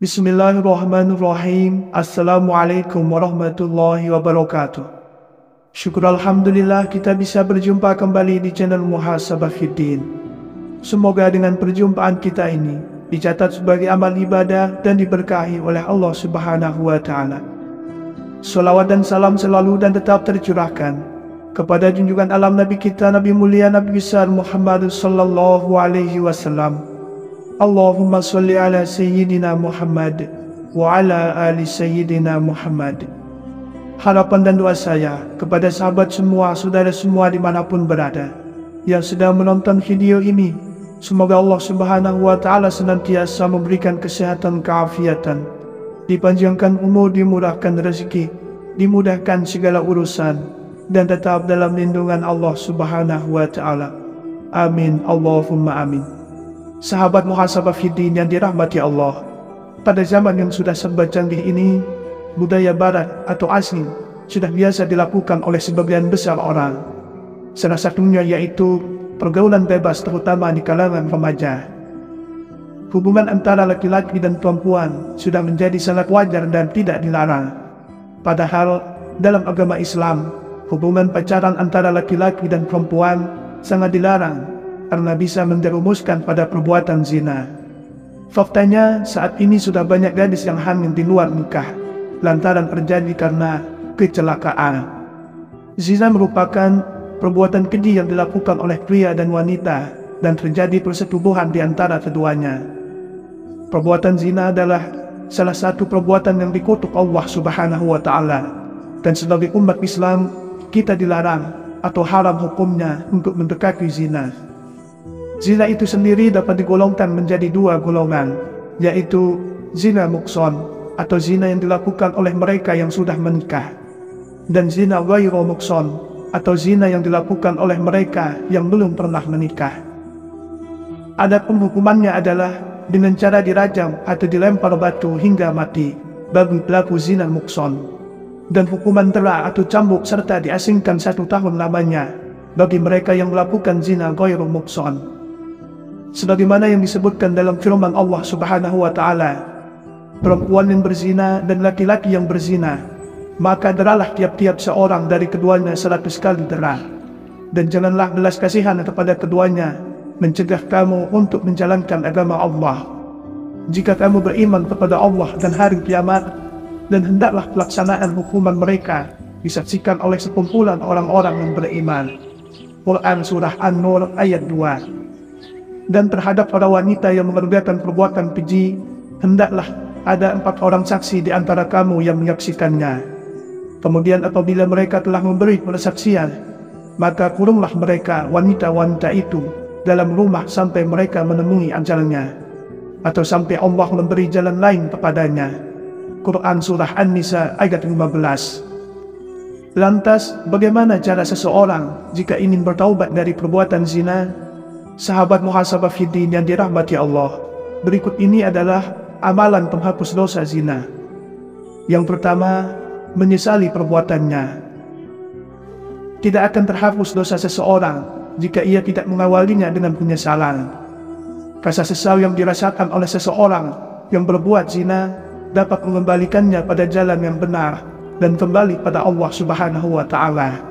Bismillahirrahmanirrahim. Assalamualaikum warahmatullahi wabarakatuh. Syukur Alhamdulillah kita bisa berjumpa kembali di channel Muhasabah Fiddin. Semoga dengan perjumpaan kita ini dicatat sebagai amal ibadah dan diberkahi oleh Allah Subhanahu wa Ta'ala. Salawat dan salam selalu dan tetap tercurahkan kepada junjungan alam Nabi kita, Nabi mulia, Nabi besar Muhammad sallallahu alaihi wasallam. Allahumma salli ala Sayyidina Muhammad wa ala ali Sayyidina Muhammad. Harapan dan doa saya kepada sahabat semua, saudara semua dimanapun berada yang sedang menonton video ini, semoga Allah Subhanahu wa Ta'ala senantiasa memberikan kesehatan, keafiatan, dipanjangkan umur, dimurahkan rezeki, dimudahkan segala urusan, dan tetap dalam lindungan Allah Subhanahu wa Ta'ala. Amin, Allahumma amin. Sahabat Muhasabah Fiddin yang dirahmati Allah, pada zaman yang sudah serba canggih ini, budaya barat atau asing sudah biasa dilakukan oleh sebagian besar orang. Salah satunya yaitu pergaulan bebas, terutama di kalangan remaja. Hubungan antara laki-laki dan perempuan sudah menjadi sangat wajar dan tidak dilarang. Padahal dalam agama Islam, hubungan pacaran antara laki-laki dan perempuan sangat dilarang karena bisa menjerumuskan pada perbuatan zina. Faktanya saat ini sudah banyak gadis yang hamil di luar nikah lantaran terjadi karena kecelakaan. Zina merupakan perbuatan keji yang dilakukan oleh pria dan wanita dan terjadi persetubuhan di antara keduanya. Perbuatan zina adalah salah satu perbuatan yang dikutuk Allah Subhanahu wa Ta'ala, dan sebagai umat Islam kita dilarang atau haram hukumnya untuk mendekati zina. Zina itu sendiri dapat digolongkan menjadi dua golongan, yaitu zina muhsan atau zina yang dilakukan oleh mereka yang sudah menikah, dan zina ghairu muhsan atau zina yang dilakukan oleh mereka yang belum pernah menikah. Adapun hukumannya adalah dengan cara dirajam atau dilempar batu hingga mati bagi pelaku zina muhsan, dan hukuman tera atau cambuk serta diasingkan 1 tahun lamanya bagi mereka yang melakukan zina ghairu muhsan. Sebagaimana yang disebutkan dalam firman Allah Subhanahu wa Ta'ala, perempuan yang berzina dan laki-laki yang berzina, maka deralah tiap-tiap seorang dari keduanya 100 kali dera, dan janganlah belas kasihan kepada keduanya, mencegah kamu untuk menjalankan agama Allah. Jika kamu beriman kepada Allah dan hari kiamat, dan hendaklah pelaksanaan hukuman mereka disaksikan oleh sekumpulan orang-orang yang beriman. Quran Surah An-Nur ayat 2. Dan terhadap para wanita yang mengerjakan perbuatan keji, hendaklah ada 4 orang saksi di antara kamu yang menyaksikannya. Kemudian apabila mereka telah memberi persaksian, maka kurunglah mereka wanita-wanita itu dalam rumah sampai mereka menemui ajalnya, atau sampai Allah memberi jalan lain kepadanya. Quran Surah An-Nisa ayat 15. Lantas, bagaimana cara seseorang jika ingin bertaubat dari perbuatan zina? Sahabat Muhasabah Fiddin yang dirahmati Allah, berikut ini adalah amalan penghapus dosa zina. Yang pertama, menyesali perbuatannya. Tidak akan terhapus dosa seseorang jika ia tidak mengawalinya dengan penyesalan. Rasa sesal yang dirasakan oleh seseorang yang berbuat zina dapat mengembalikannya pada jalan yang benar dan kembali pada Allah Subhanahu wa Ta'ala.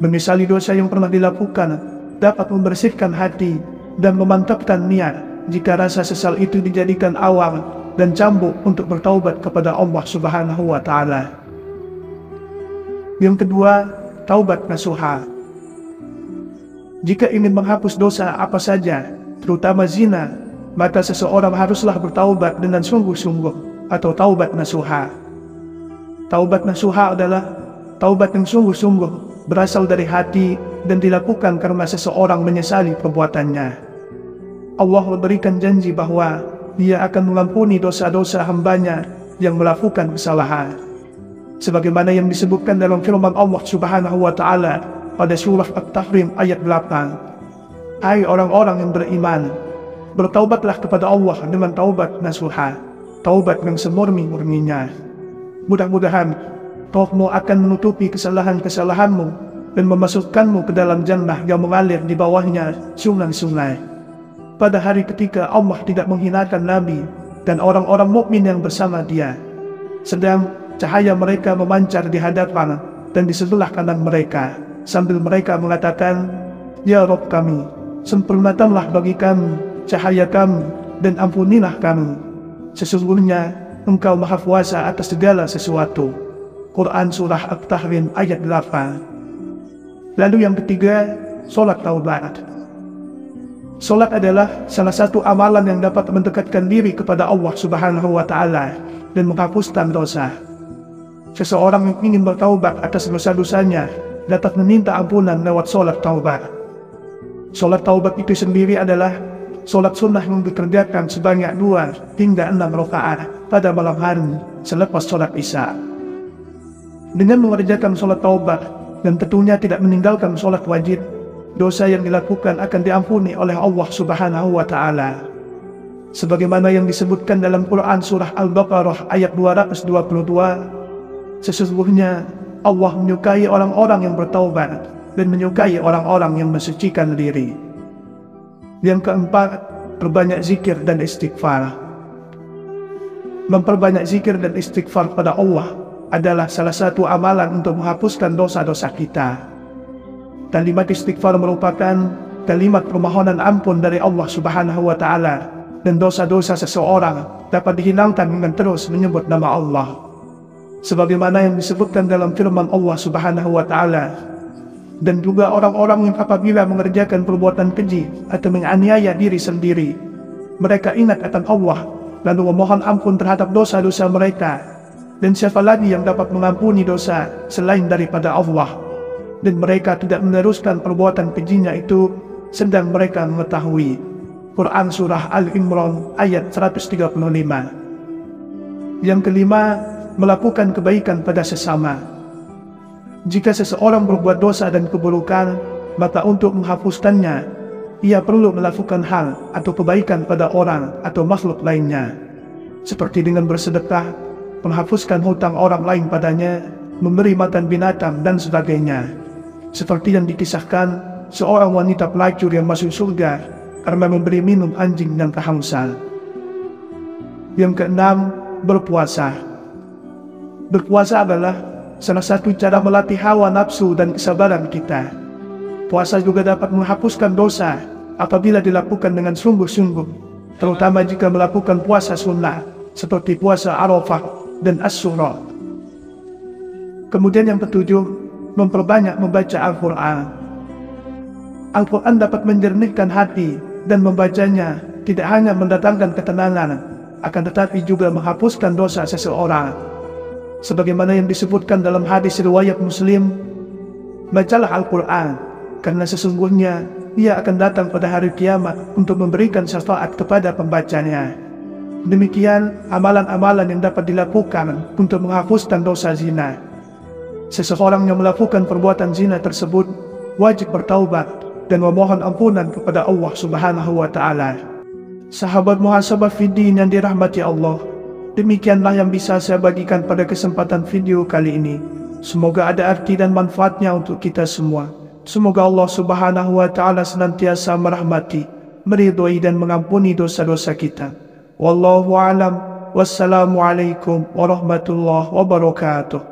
Menyesali dosa yang pernah dilakukan dapat membersihkan hati dan memantapkan niat jika rasa sesal itu dijadikan awal dan cambuk untuk bertaubat kepada Allah Subhanahu wa Ta'ala. Yang kedua, taubat nasuha. Jika ingin menghapus dosa apa saja, terutama zina, maka seseorang haruslah bertaubat dengan sungguh-sungguh atau taubat nasuha. Taubat nasuha adalah taubat yang sungguh-sungguh, berasal dari hati dan dilakukan karena seseorang menyesali perbuatannya. Allah memberikan janji bahwa Dia akan mengampuni dosa-dosa hambanya yang melakukan kesalahan, sebagaimana yang disebutkan dalam firman Allah Subhanahu wa Ta'ala pada surah At-Tahrim ayat 8. Hai orang-orang yang beriman, bertaubatlah kepada Allah dengan taubat nasuha, taubat yang semurni-murninya. Mudah-mudahan taubatmu akan menutupi kesalahan-kesalahanmu dan memasukkanmu ke dalam jannah yang mengalir di bawahnya sungai-sungai. Pada hari ketika Allah tidak menghinakan Nabi dan orang-orang mukmin yang bersama dia, sedang cahaya mereka memancar di hadapan dan di sebelah kanan mereka, sambil mereka mengatakan, "Ya Rabb kami, sempurnakanlah bagi kami cahaya kami dan ampunilah kami. Sesungguhnya Engkau Maha Kuasa atas segala sesuatu." Quran Surah At-Tahrim ayat 8. Lalu yang ketiga, sholat taubat. Sholat adalah salah satu amalan yang dapat mendekatkan diri kepada Allah Subhanahu wa Ta'ala dan menghapuskan dosa. Seseorang yang ingin bertaubat atas dosa-dosanya dapat meminta ampunan lewat sholat taubat. Sholat taubat itu sendiri adalah sholat sunnah yang dikerjakan sebanyak 2 hingga 6 rakaat pada malam hari selepas sholat isya. Dengan mengerjakan sholat taubat dan tentunya tidak meninggalkan sholat wajib, dosa yang dilakukan akan diampuni oleh Allah Subhanahu wa Ta'ala. Sebagaimana yang disebutkan dalam Quran Surah Al-Baqarah ayat 222, sesungguhnya Allah menyukai orang-orang yang bertaubat dan menyukai orang-orang yang mensucikan diri. Yang keempat, perbanyak zikir dan istighfar. Memperbanyak zikir dan istighfar pada Allah adalah salah satu amalan untuk menghapuskan dosa-dosa kita. Kalimat istighfar merupakan kalimat permohonan ampun dari Allah Subhanahu wa Ta'ala, dan dosa-dosa seseorang dapat dihilangkan dengan terus menyebut nama Allah. Sebagaimana yang disebutkan dalam firman Allah Subhanahu wa Ta'ala, dan juga orang-orang yang apabila mengerjakan perbuatan keji atau menganiaya diri sendiri, mereka ingat akan Allah lalu memohon ampun terhadap dosa-dosa mereka, dan siapa lagi yang dapat mengampuni dosa selain daripada Allah, dan mereka tidak meneruskan perbuatan kejinya itu sedang mereka mengetahui. Quran Surah Al-Imran ayat 135. Yang kelima, melakukan kebaikan pada sesama. Jika seseorang berbuat dosa dan keburukan, maka untuk menghapuskannya, ia perlu melakukan hal atau kebaikan pada orang atau makhluk lainnya, seperti dengan bersedekah, menghapuskan hutang orang lain padanya, memberi makan binatang dan sebagainya. Seperti yang dikisahkan seorang wanita pelacur yang masuk surga karena memberi minum anjing yang kehausan. Yang keenam, berpuasa. Berpuasa adalah salah satu cara melatih hawa nafsu dan kesabaran kita. Puasa juga dapat menghapuskan dosa apabila dilakukan dengan sungguh-sungguh, terutama jika melakukan puasa sunnah seperti puasa Arafah dan Asyura. Kemudian yang ketujuh, memperbanyak membaca Al-Quran. Al-Quran dapat menjernihkan hati, dan membacanya tidak hanya mendatangkan ketenangan, akan tetapi juga menghapuskan dosa seseorang. Sebagaimana yang disebutkan dalam hadis riwayat Muslim, bacalah Al-Quran, karena sesungguhnya ia akan datang pada hari kiamat untuk memberikan syafaat kepada pembacanya. Demikian amalan-amalan yang dapat dilakukan untuk menghapuskan dosa zina. Seseorang yang melakukan perbuatan zina tersebut wajib bertaubat dan memohon ampunan kepada Allah Subhanahu wa Ta'ala. Sahabat muhasabah fiddin yang dirahmati Allah, demikianlah yang bisa saya bagikan pada kesempatan video kali ini. Semoga ada arti dan manfaatnya untuk kita semua. Semoga Allah Subhanahu wa Ta'ala senantiasa merahmati, meridhoi dan mengampuni dosa-dosa kita. Wallahu a'lam. Wassalamualaikum warahmatullahi wabarakatuh.